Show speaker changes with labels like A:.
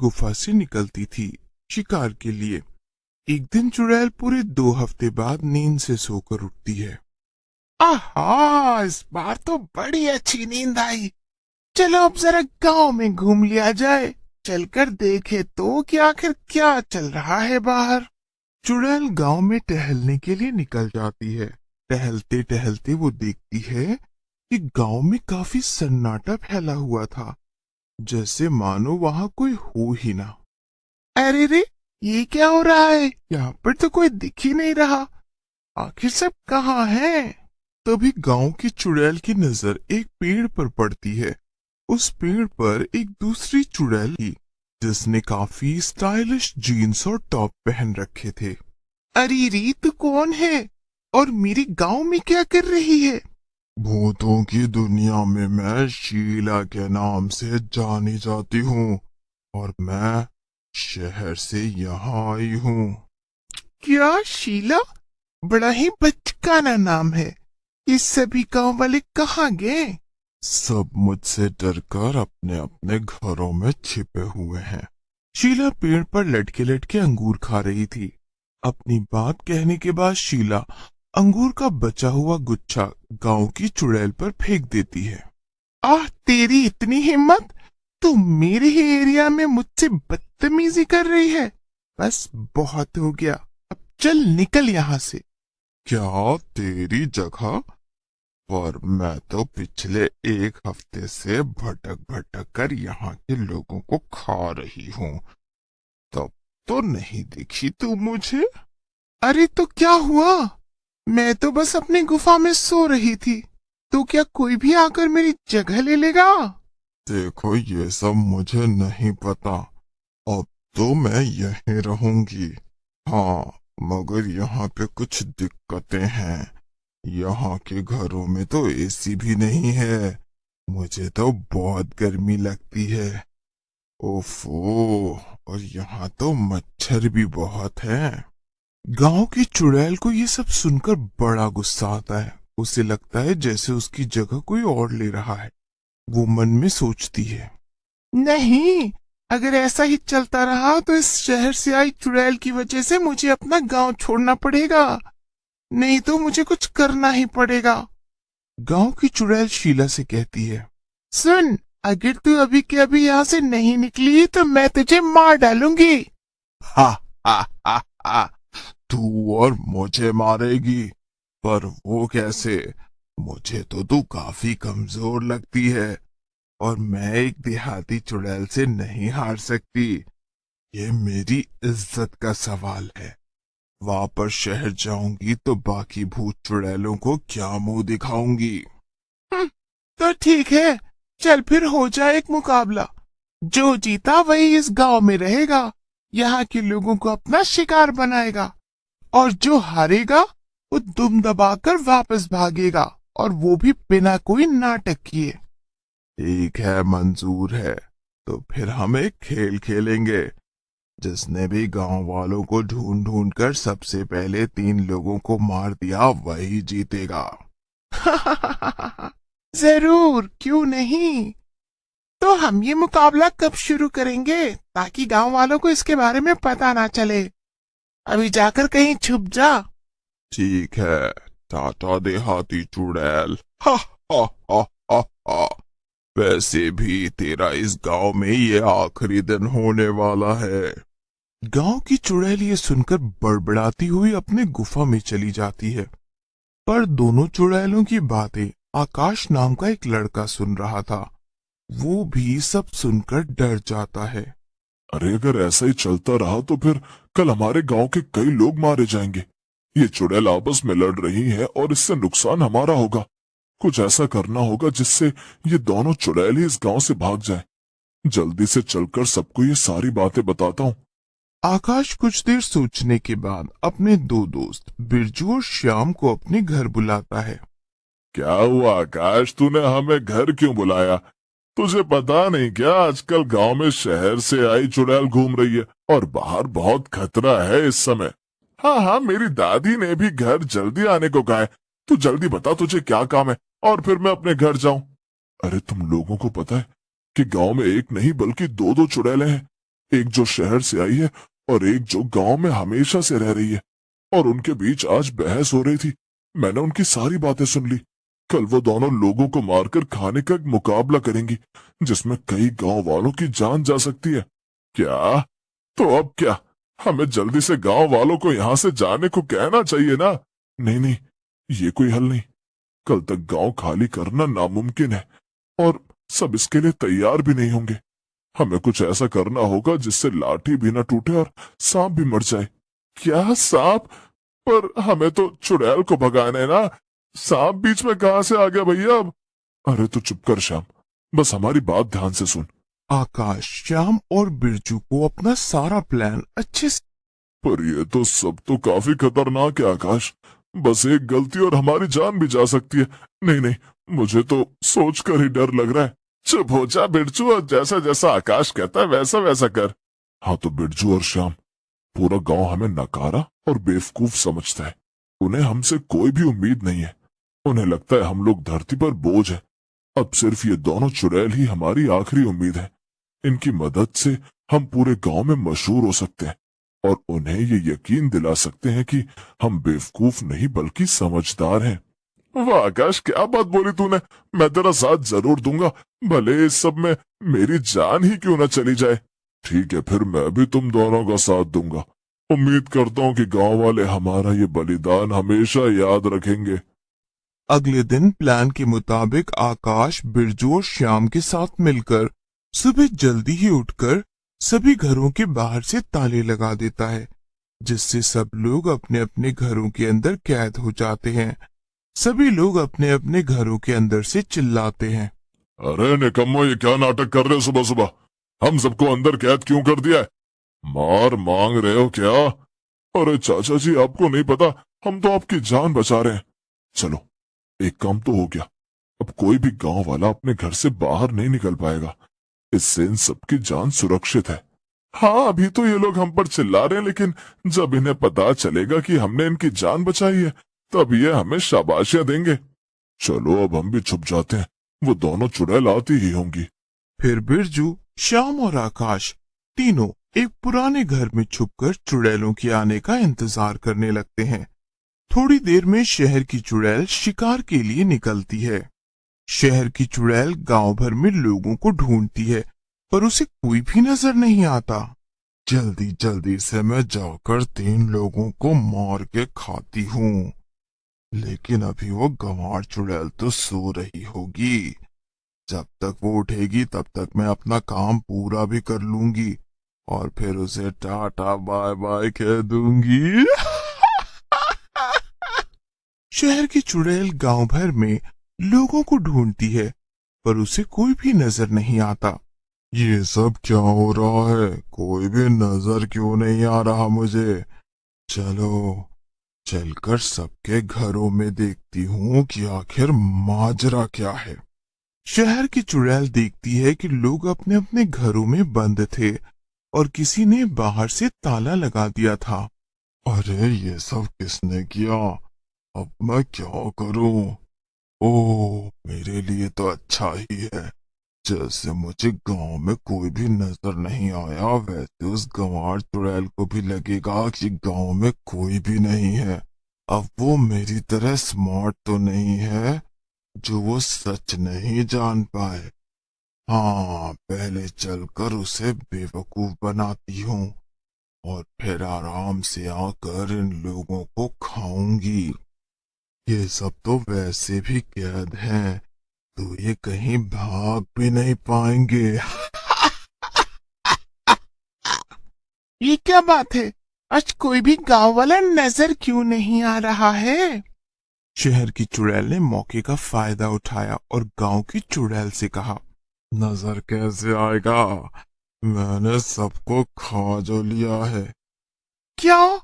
A: गुफा से निकलती थी शिकार के लिए। एक दिन चुड़ैल पूरे 2 हफ्ते बाद नींद से सोकर उठती है। आहा, इस बार तो बड़ी अच्छी नींद आई। चलो अब जरा गांव में घूम लिया जाए। चलकर देखे तो कि आखिर क्या चल रहा है बाहर। चुड़ैल गांव में टहलने के लिए निकल जाती है। टहलते टहलते वो देखती है कि गांव में काफी सन्नाटा फैला हुआ था, जैसे मानो वहां कोई हो ही ना। अरे रे, ये क्या हो रहा है? यहाँ पर तो कोई दिख ही नहीं रहा। आखिर सब कहाँ है? तभी गांव की चुड़ैल की नजर एक पेड़ पर पड़ती है। उस पेड़ पर एक दूसरी चुड़ैल थी, जिसने काफी स्टाइलिश जीन्स और टॉप पहन रखे थे। अरे री, तू कौन है और मेरी गांव में क्या कर रही है? भूतों की दुनिया में मैं शीला के नाम से जानी जाती हूँ और मैं शहर से यहाँ आई हूँ। क्या शीला? बड़ा ही बचकाना नाम है। ये सभी गांव वाले कहाँ गए? सब मुझसे डरकर अपने अपने घरों में छिपे हुए हैं। शीला पेड़ पर लटके लटके अंगूर खा रही थी। अपनी बात कहने के बाद शीला अंगूर का बचा हुआ गुच्छा गांव की चुड़ैल पर फेंक देती है। आह, तेरी इतनी हिम्मत! तू मेरे ही एरिया में मुझसे बदतमीजी कर रही है। बस बहुत हो गया, अब चल निकल यहाँ से। क्या तेरी जगह? पर मैं तो पिछले 1 हफ्ते से भटक भटक कर यहाँ के लोगों को खा रही हूँ, तब तो नहीं दिखी तू मुझे। अरे तो क्या हुआ? मैं तो बस अपनी गुफा में सो रही थी, तो क्या कोई भी आकर मेरी जगह ले लेगा? देखो, ये सब मुझे नहीं पता। अब तो मैं यहीं रहूंगी। हाँ, मगर यहाँ पे कुछ दिक्कतें हैं। यहाँ के घरों में तो एसी भी नहीं है। मुझे तो बहुत गर्मी लगती है। ओफो, और यहाँ तो मच्छर भी बहुत हैं। गांव की चुड़ैल को ये सब सुनकर बड़ा गुस्सा आता है। उसे लगता है जैसे उसकी जगह कोई और ले रहा है। वो मन में सोचती है, नहीं, अगर ऐसा ही चलता रहा तो इस शहर से आई चुड़ैल की वजह से मुझे अपना गांव छोड़ना पड़ेगा। नहीं तो मुझे कुछ करना ही पड़ेगा। गांव की चुड़ैल शीला से कहती है, सुन, अगर तू अभी के अभी यहाँ से नहीं निकली तो मैं तुझे मार डालूंगी। हा हा हा हा, तू और मुझे मारेगी? पर वो कैसे? मुझे तो तू काफी कमजोर लगती है और मैं एक देहाती चुड़ैल से नहीं हार सकती। ये मेरी इज्जत का सवाल है। वापस शहर जाऊंगी तो बाकी भूत चुड़ैलों को क्या मुंह दिखाऊंगी। तो ठीक है, चल फिर हो जाए एक मुकाबला। जो जीता वही इस गांव में रहेगा, यहाँ के लोगों को अपना शिकार बनाएगा, और जो हारेगा वो दुम दबाकर वापस भागेगा, और वो भी बिना कोई नाटक किए। ठीक है, मंजूर है। तो फिर हम एक खेल खेलेंगे। जिसने भी गांव वालों को ढूंढ ढूंढ कर सबसे पहले 3 लोगों को मार दिया वही जीतेगा। जरूर, क्यों नहीं। तो हम ये मुकाबला कब शुरू करेंगे, ताकि गांव वालों को इसके बारे में पता ना चले? अभी जाकर कहीं छुप जा। ठीक है, टाटा देहाती चुड़ैल। हा हा हा हा हा। वैसे भी तेरा इस गांव में ये आखिरी दिन होने वाला है। गांव की चुड़ैल ये सुनकर बड़बड़ाती हुई अपने गुफा में चली जाती है। पर दोनों चुड़ैलों की बातें आकाश नाम का एक लड़का सुन रहा था। वो भी सब सुनकर डर जाता है।
B: अरे अगर ऐसा ही चलता रहा तो फिर कल हमारे गांव के कई लोग मारे जाएंगे। ये चुड़ैल आपस में लड़ रही है और इससे नुकसान हमारा होगा। कुछ ऐसा करना होगा जिससे ये दोनों चुड़ैल ही इस गांव से भाग जाएं। जल्दी से चलकर सबको ये सारी बातें बताता हूँ।
A: आकाश कुछ देर सोचने के बाद अपने 2 दोस्त बिरजू और श्याम को अपने घर बुलाता है।
B: क्या हुआ आकाश, तूने हमें घर क्यों बुलाया? तुझे पता नहीं क्या, आजकल गांव में शहर से आई चुड़ैल घूम रही है और बाहर बहुत खतरा है इस समय। हाँ हाँ, मेरी दादी ने भी घर जल्दी आने को कहा है। तू जल्दी बता तुझे क्या काम है और फिर मैं अपने घर जाऊं। अरे तुम लोगों को पता है कि गांव में एक नहीं बल्कि 2 चुड़ैलें हैं। एक जो शहर से आई है और एक जो गांव में हमेशा से रह रही है, और उनके बीच आज बहस हो रही थी। मैंने उनकी सारी बातें सुन ली। कल वो दोनों लोगों को मारकर खाने का एक मुकाबला करेंगी, जिसमें कई गांव वालों की जान जा सकती है। क्या? तो अब क्या, हमें जल्दी से गांव वालों को यहां से जाने को कहना चाहिए ना? नहीं नहीं, ये कोई हल नहीं। कल तक गांव खाली करना नामुमकिन है, और सब इसके लिए तैयार भी नहीं होंगे। हमें कुछ ऐसा करना होगा जिससे लाठी भी न टूटे और सांप भी मर जाए। क्या सांप? पर हमें तो चुड़ैल को भगाना है ना। सांप बीच में कहां से आ गया भैया अब? अरे तो चुप कर श्याम, बस हमारी बात ध्यान से सुन।
A: आकाश श्याम और बिरजू को अपना सारा प्लान अच्छे से।
B: पर ये तो सब तो काफी खतरनाक है आकाश। बस एक गलती और हमारी जान भी जा सकती है। नहीं नहीं, मुझे तो सोचकर ही डर लग रहा है। चुप हो जा बिरजू, और जैसा जैसा आकाश कहता है वैसा वैसा कर। हाँ तो बिरजू और श्याम, पूरा गांव हमें नकारा और बेवकूफ समझता है। उन्हें हमसे कोई भी उम्मीद नहीं है। उन्हें लगता है हम लोग धरती पर बोझ है। अब सिर्फ ये दोनों चुड़ैल ही हमारी आखिरी उम्मीद है। इनकी मदद से हम पूरे गांव में मशहूर हो सकते हैं, और उन्हें ये यकीन दिला सकते हैं कि हम बेवकूफ नहीं बल्कि समझदार हैं। वाह आकाश, क्या बात बोली तूने। मैं तेरा साथ जरूर दूंगा, भले इस सब में मेरी जान ही क्यों न चली जाए। ठीक है, फिर मैं भी तुम दोनों का साथ दूंगा। उम्मीद करता हूँ कि गांव वाले हमारा ये बलिदान हमेशा याद रखेंगे।
A: अगले दिन प्लान के मुताबिक आकाश बिरजू और श्याम के साथ मिलकर सुबह जल्दी ही उठकर सभी घरों के बाहर से ताले लगा देता है, जिससे सब लोग अपने अपने घरों के अंदर कैद हो जाते हैं। सभी लोग अपने अपने घरों के अंदर से चिल्लाते हैं,
B: अरे निकम्मो, ये क्या नाटक कर रहे हो सुबह सुबह? हम सबको अंदर कैद क्यों कर दिया है? मार मांग रहे हो क्या? अरे चाचा जी, आपको नहीं पता, हम तो आपकी जान बचा रहे हैं। चलो, एक काम तो हो गया। अब कोई भी गांव वाला अपने घर से बाहर नहीं निकल पाएगा। इससे इन सबकी जान सुरक्षित है। हाँ, अभी तो ये लोग हम पर चिल्ला रहे हैं, लेकिन जब इन्हें पता चलेगा कि हमने इनकी जान बचाई है, तब ये हमें शाबाशियां देंगे। चलो अब हम भी छुप जाते हैं, वो दोनों चुड़ैल आती ही होंगी।
A: फिर बिरजू, श्याम और आकाश तीनों एक पुराने घर में छुपकर चुड़ैलों के आने का इंतजार करने लगते हैं। थोड़ी देर में शहर की चुड़ैल शिकार के लिए निकलती है। शहर की चुड़ैल गांव भर में लोगों को ढूंढती है, पर उसे कोई भी नजर नहीं आता। जल्दी जल्दी से मैं जाकर 3 लोगों को मार के खाती हूँ, लेकिन अभी वो गंवार चुड़ैल तो सो रही होगी। जब तक वो उठेगी तब तक मैं अपना काम पूरा भी कर लूंगी, और फिर उसे टाटा बाय बाय कह दूंगी। शहर की चुड़ैल गांव भर में लोगों को ढूंढती है, पर उसे कोई भी नजर नहीं आता। ये सब क्या हो रहा है? कोई भी नजर क्यों नहीं आ रहा मुझे? चलो चलकर सबके घरों में देखती हूँ कि आखिर माजरा क्या है। शहर की चुड़ैल देखती है कि लोग अपने अपने घरों में बंद थे और किसी ने बाहर से ताला लगा दिया था। अरे ये सब किसने किया? अब मैं क्या करूं? ओह, मेरे लिए तो अच्छा ही है। जैसे मुझे गांव में कोई भी नजर नहीं आया, वैसे उस गंवार चुड़ैल को भी लगेगा कि गांव में कोई भी नहीं है। अब वो मेरी तरह स्मार्ट तो नहीं है जो वो सच नहीं जान पाए। हाँ, पहले चलकर उसे बेवकूफ बनाती हूँ, और फिर आराम से आकर इन लोगों को खाऊंगी। ये सब तो वैसे भी कैद हैं, तो ये कहीं भाग भी नहीं पाएंगे। ये क्या बात है? आज कोई भी गांव वाला नजर क्यों नहीं आ रहा है? शहर की चुड़ैल ने मौके का फायदा उठाया और गांव की चुड़ैल से कहा, नजर कैसे आएगा? मैंने सबको खा जो लिया है। क्या?